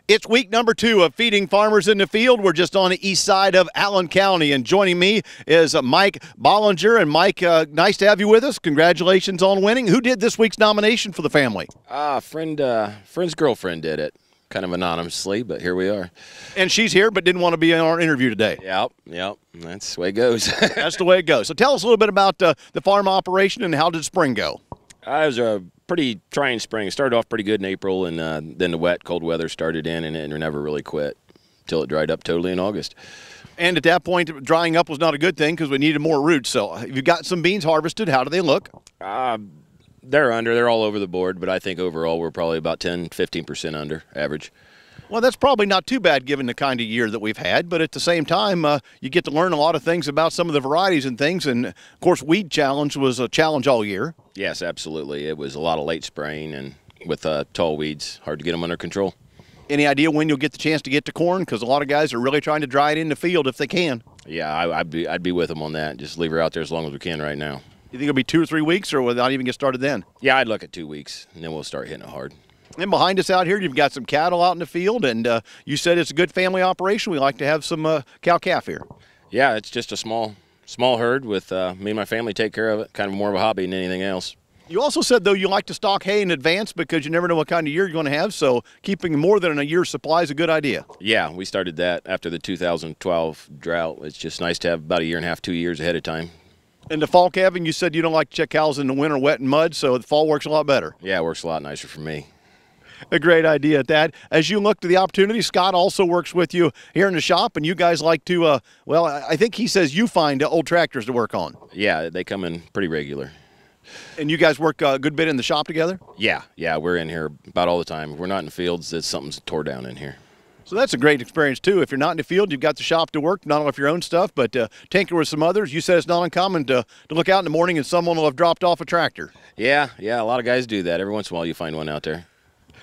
It's week number 2 of Feeding Farmers in the Field. We're just on the east side of Allen County, and joining me is Mike Ballinger. And Mike, nice to have you with us. Congratulations on winning. Who did this week's nomination for the family? Friend's girlfriend did it, kind of anonymously, but here we are. And she's here, but didn't want to be in our interview today. Yep. That's the way it goes. That's the way it goes. So tell us a little bit about the farm operation and how did spring go? It was a pretty trying spring. It started off pretty good in April, and then the wet, cold weather started in, and it never really quit until it dried up totally in August. And at that point, drying up was not a good thing because we needed more roots. So you've got some beans harvested. How do they look? They're all over the board, but I think overall we're probably about 10-15% under average. Well, that's probably not too bad given the kind of year that we've had, but at the same time, you get to learn a lot of things about some of the varieties and things, and of course, Weed Challenge was a challenge all year. Yes, absolutely. It was a lot of late spraying, and with tall weeds, hard to get them under control. Any idea when you'll get the chance to get to corn? Because a lot of guys are really trying to dry it in the field if they can. Yeah, I'd be with them on that. Just leave her out there as long as we can right now. You think it'll be 2 or 3 weeks, or will it not even get started then? Yeah, I'd look at 2 weeks, and then we'll start hitting it hard. And behind us out here, you've got some cattle out in the field, and you said it's a good family operation. We like to have some cow-calf here. Yeah, it's just a small herd with me and my family take care of it, kind of more of a hobby than anything else. You also said, though, you like to stock hay in advance because you never know what kind of year you're going to have, so keeping more than a year's supply is a good idea. Yeah, we started that after the 2012 drought. It's just nice to have about 1.5 years, 2 years ahead of time. And the fall calving, you said you don't like to check cows in the winter wet and mud, so the fall works a lot better. Yeah, it works a lot nicer for me. A great idea at that. As you look to the opportunity, Scott also works with you here in the shop, and you guys like to, well, I think he says you find old tractors to work on. Yeah, they come in pretty regular. And you guys work a good bit in the shop together? Yeah, we're in here about all the time. If we're not in the fields, something's tore down in here. So that's a great experience, too. If you're not in the field, you've got the shop to work, not only with your own stuff, but tinker with some others. You said it's not uncommon to look out in the morning and someone will have dropped off a tractor. Yeah, a lot of guys do that. Every once in a while you find one out there.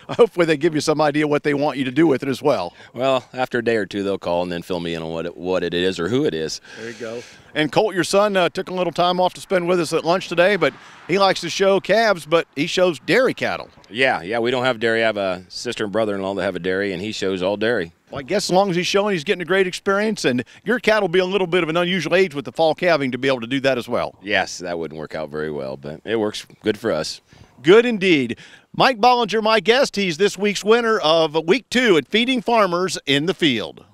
Hopefully they give you some idea what they want you to do with it as well. Well, after a day or two, they'll call and then fill me in on what it is or who it is. There you go. And Colt, your son, took a little time off to spend with us at lunch today, but he likes to show calves, but he shows dairy cattle. Yeah, we don't have dairy. I have a sister and brother-in-law that have a dairy, and he shows all dairy. Well, I guess as long as he's showing he's getting a great experience, and your cattle will be a little bit of an unusual age with the fall calving to be able to do that as well. Yes, that wouldn't work out very well, but it works good for us. Good indeed. Mike Ballinger, my guest. He's this week's winner of week 2 at Feeding Farmers in the Field.